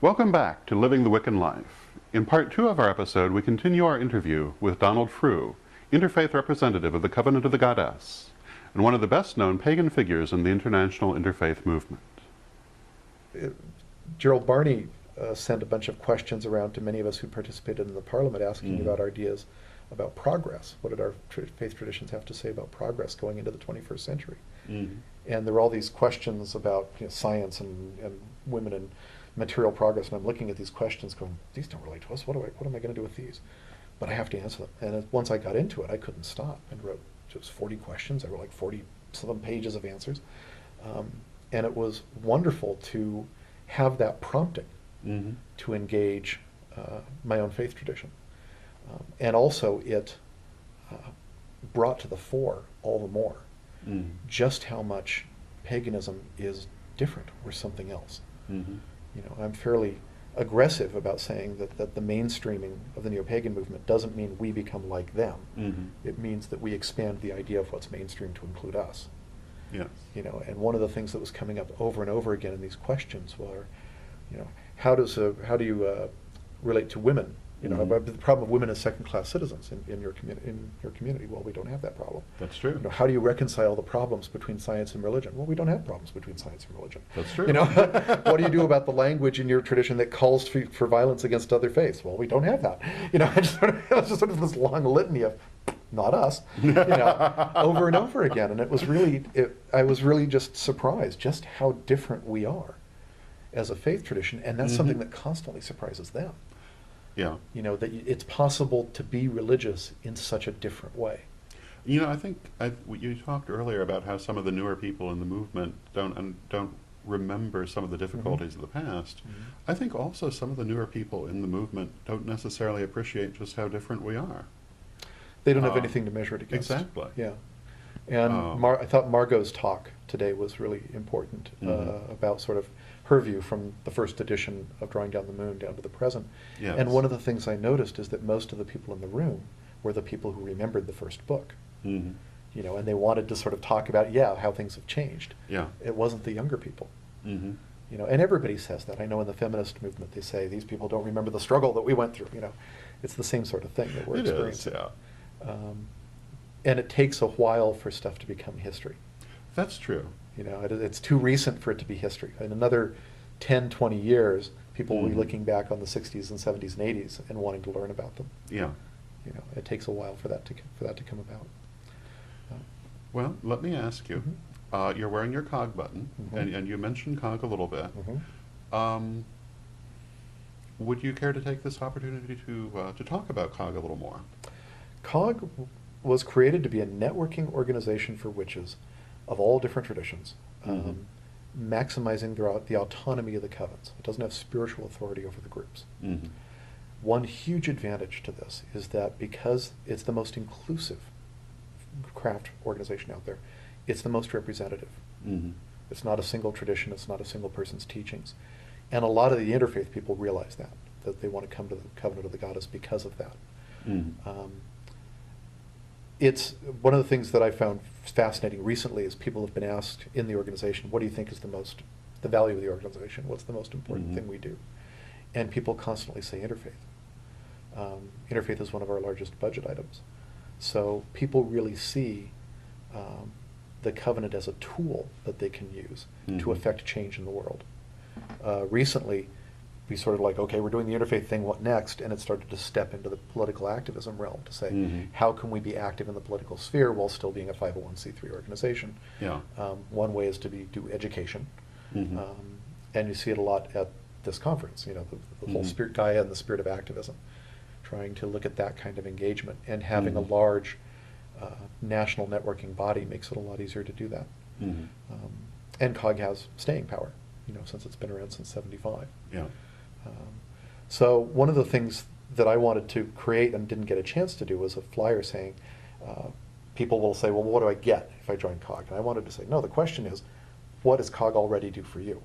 Welcome back to Living the Wiccan Life. In part 2 of our episode, we continue our interview with Donald Frew, Interfaith representative of the Covenant of the Goddess, and one of the best-known pagan figures in the international interfaith movement. Gerald Barney sent a bunch of questions around to many of us who participated in the Parliament asking about ideas about progress. What did our faith traditions have to say about progress going into the 21st century? And there were all these questions about science and women and material progress, and I'm looking at these questions going, these don't relate to us. What am I going to do with these? But I have to answer them. And once I got into it, I couldn't stop and wrote just 40 questions. I wrote like 40-some pages of answers. And it was wonderful to have that prompting to engage my own faith tradition. And also it brought to the fore all the more just how much paganism is different or something else. I'm fairly aggressive about saying that the mainstreaming of the neo-pagan movement doesn't mean we become like them. It means that we expand the idea of what's mainstream to include us. Yes. And one of the things that was coming up over and over again in these questions were, how do you relate to women? About the problem of women as second-class citizens in your community. Well, we don't have that problem. That's true. How do you reconcile the problems between science and religion? Well, we don't have problems between science and religion. That's true. What do you do about the language in your tradition that calls for violence against other faiths? Well, we don't have that. It was just sort of this long litany of not us, over and over again, and it was really, I was really just surprised just how different we are as a faith tradition, and that's something that constantly surprises them. Yeah. That it's possible to be religious in such a different way. I think you talked earlier about how some of the newer people in the movement don't remember some of the difficulties of the past. I think also some of the newer people in the movement don't necessarily appreciate just how different we are. They don't have anything to measure it against. Exactly. Yeah. And I thought Margot's talk today was really important about sort of her view from the first edition of Drawing Down the Moon down to the present. Yes. And one of the things I noticed is that most of the people in the room were the people who remembered the first book. And they wanted to sort of talk about, how things have changed. Yeah. It wasn't the younger people. And everybody says that. I know in the feminist movement they say these people don't remember the struggle that we went through. It's the same sort of thing that we're experiencing. And it takes a while for stuff to become history. That's true. It's too recent for it to be history. In another 10, 20 years, people will be looking back on the 60s and 70s and 80s and wanting to learn about them. Yeah. It takes a while for that to come about. Well, let me ask you. You're wearing your COG button, and you mentioned COG a little bit. Would you care to take this opportunity to talk about COG a little more? COG was created to be a networking organization for witches of all different traditions, maximizing the autonomy of the covens. It doesn't have spiritual authority over the groups. One huge advantage to this is that because it's the most inclusive craft organization out there, it's the most representative. It's not a single tradition, it's not a single person's teachings. And a lot of the interfaith people realize that they want to come to the Covenant of the Goddess because of that. It's one of the things that I found fascinating recently is people have been asked in the organization, what do you think is the value of the organization? What's the most important thing we do? And people constantly say interfaith. Interfaith is one of our largest budget items. So people really see the Covenant as a tool that they can use to affect change in the world. Recently, we sort of like, okay, we're doing the interfaith thing, what next? And it started to step into the political activism realm to say, how can we be active in the political sphere while still being a 501c3 organization? One way is to do education. And you see it a lot at this conference, the whole spirit Gaia and the spirit of activism, trying to look at that kind of engagement, and having a large national networking body makes it a lot easier to do that. And COG has staying power, since it's been around since '75. So one of the things that I wanted to create and didn't get a chance to do was a flyer saying, people will say, well, what do I get if I join COG? And I wanted to say, no, the question is, what does COG already do for you?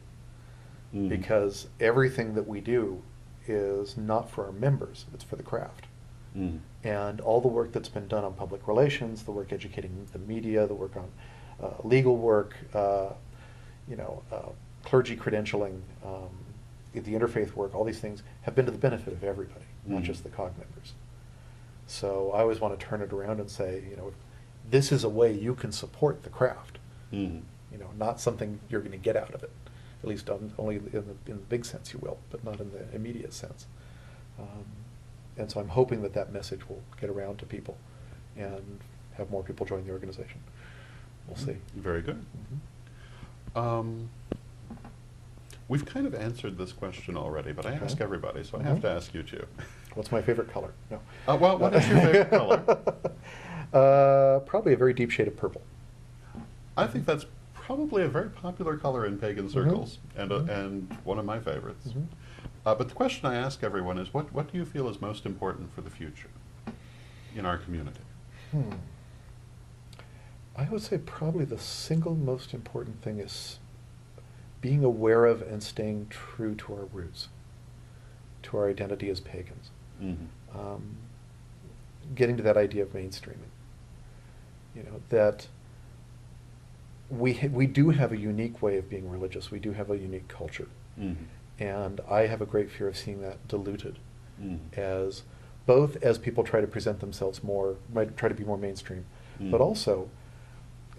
Because everything that we do is not for our members, it's for the craft. And all the work that's been done on public relations, the work educating the media, the work on legal work, clergy credentialing, the interfaith work, all these things have been to the benefit of everybody, not just the COG members. So I always want to turn it around and say, this is a way you can support the craft. Not something you're going to get out of it. At least only in the big sense you will, but not in the immediate sense. And so I'm hoping that message will get around to people and have more people join the organization. We'll see. Very good. We've kind of answered this question already, but I ask everybody, so I have to ask you too. What's my favorite color? No. Well, what is your favorite color? Probably a very deep shade of purple. I think that's probably a very popular color in pagan circles, and one of my favorites. But the question I ask everyone is, what do you feel is most important for the future in our community? I would say probably the single most important thing is being aware of and staying true to our roots, to our identity as pagans. Getting to that idea of mainstreaming. That we do have a unique way of being religious. We do have a unique culture. And I have a great fear of seeing that diluted as both as people try to present themselves more, might try to be more mainstream, but also,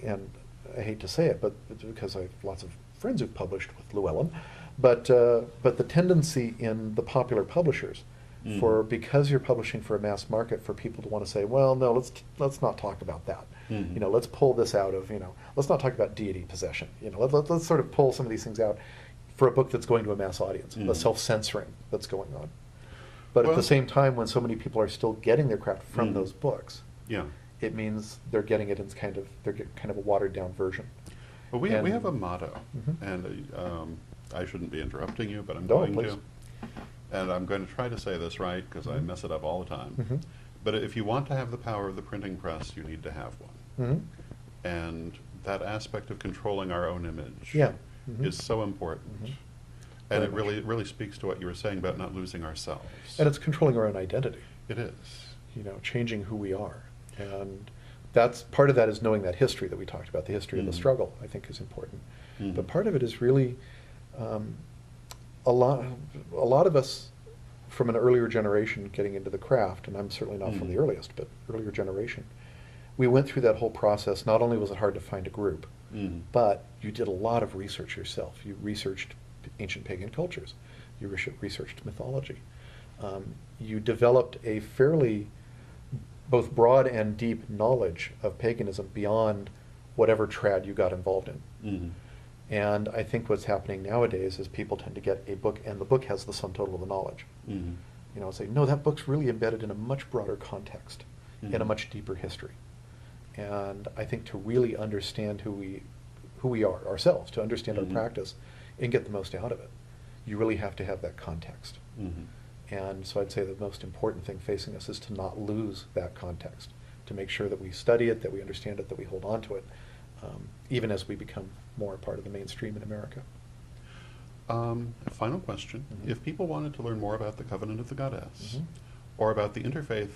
and I hate to say it, but because I have lots of friends who've published with Llewellyn, but the tendency in the popular publishers because you're publishing for a mass market, for people to want to say, well, no, let's not talk about that. Let's pull this out of, let's not talk about deity possession. Let's sort of pull some of these things out for a book that's going to a mass audience, the self-censoring that's going on. But at the same time, when so many people are still getting their craft from those books, it means they're getting it in kind of a watered down version. Well, we have a motto, and I shouldn't be interrupting you, but I'm going to. And I'm going to try to say this right, because I mess it up all the time. But if you want to have the power of the printing press, you need to have one. And that aspect of controlling our own image is so important. And it really speaks to what you were saying about not losing ourselves. And it's controlling our own identity. It is. Changing who we are. And that's part of that is knowing that history that we talked about, the history of the struggle, I think is important. But part of it is really a lot of us from an earlier generation getting into the craft, and I'm certainly not from the earliest, but earlier generation, we went through that whole process. Not only was it hard to find a group, but you did a lot of research yourself. You researched ancient pagan cultures. You researched mythology. You developed a fairly both broad and deep knowledge of paganism beyond whatever trad you got involved in. And I think what's happening nowadays is people tend to get a book, and the book has the sum total of the knowledge. Say, no, that book's really embedded in a much broader context, in a much deeper history. And I think to really understand who we are ourselves, to understand our practice, and get the most out of it, you really have to have that context. And so I'd say the most important thing facing us is to not lose that context, to make sure that we study it, that we understand it, that we hold on to it, even as we become more a part of the mainstream in America. Final question. If people wanted to learn more about the Covenant of the Goddess, or about the interfaith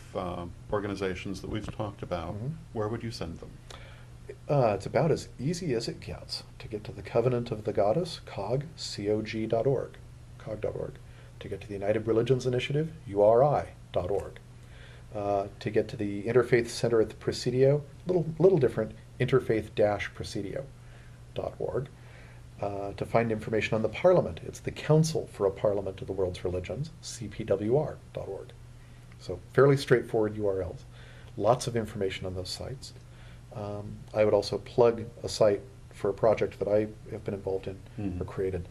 organizations that we've talked about, where would you send them? It's about as easy as it gets to get to the Covenant of the Goddess, cog.org. To get to the United Religions Initiative, URI.org. To get to the Interfaith Center at the Presidio, little different, interfaith-presidio.org. To find information on the Parliament, it's the Council for a Parliament of the World's Religions, cpwr.org. So fairly straightforward URLs. Lots of information on those sites. I would also plug a site for a project that I have been involved in or created.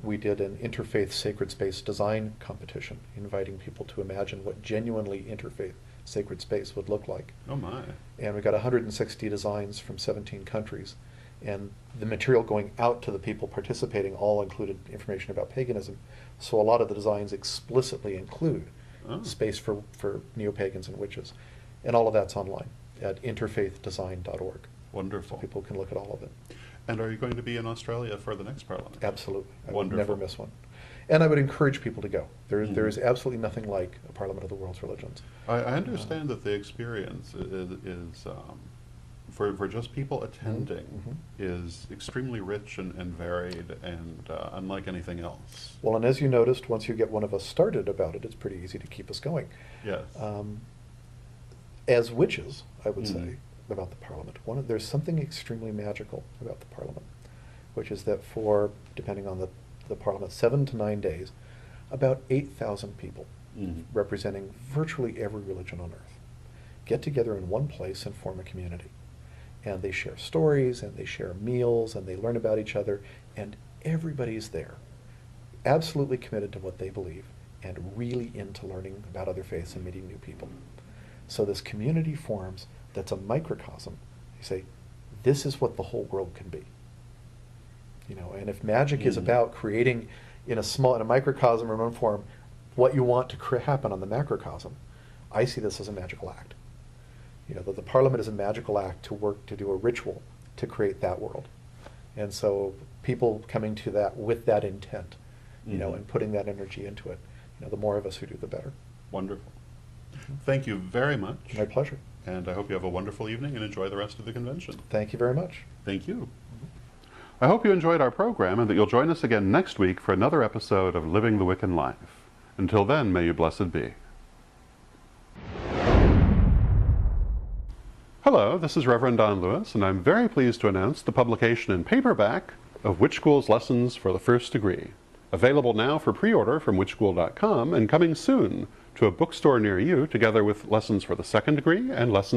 We did an interfaith sacred space design competition, inviting people to imagine what genuinely interfaith sacred space would look like. Oh my. And we got 160 designs from 17 countries. And the material going out to the people participating all included information about paganism. So a lot of the designs explicitly include space for neo-pagans and witches. And all of that's online at interfaithdesign.org. Wonderful. So people can look at all of it. And are you going to be in Australia for the next Parliament? Absolutely. I would Wonderful. never miss one. And I would encourage people to go. There is absolutely nothing like a Parliament of the World's Religions. I understand that the experience is for just people attending is extremely rich and varied and unlike anything else. Well, and as you noticed, once you get one of us started about it, it's pretty easy to keep us going. Yes. As witches, I would say, about the Parliament, there's something extremely magical about the Parliament, which is that for, depending on the Parliament, 7 to 9 days, about 8,000 people, representing virtually every religion on earth, get together in one place and form a community. And they share stories, and they share meals, and they learn about each other, and everybody's there, absolutely committed to what they believe, and really into learning about other faiths and meeting new people. So this community forms that's a microcosm. You say, this is what the whole world can be. You know, and if magic is about creating in a microcosm or one form what you want to happen on the macrocosm, I see this as a magical act. You know, that the Parliament is a magical act to work to do a ritual to create that world. And so people coming to that with that intent, you know, and putting that energy into it, you know, the more of us who do, the better. Wonderful. Thank you very much. My pleasure. And I hope you have a wonderful evening and enjoy the rest of the convention. Thank you very much. Thank you. I hope you enjoyed our program and that you'll join us again next week for another episode of Living the Wiccan Life. Until then, may you blessed be. Hello, this is Reverend Don Lewis, and I'm very pleased to announce the publication in paperback of Witch School's Lessons for the First Degree. Available now for pre-order from witchschool.com and coming soon to a bookstore near you, together with lessons for the second degree and lessons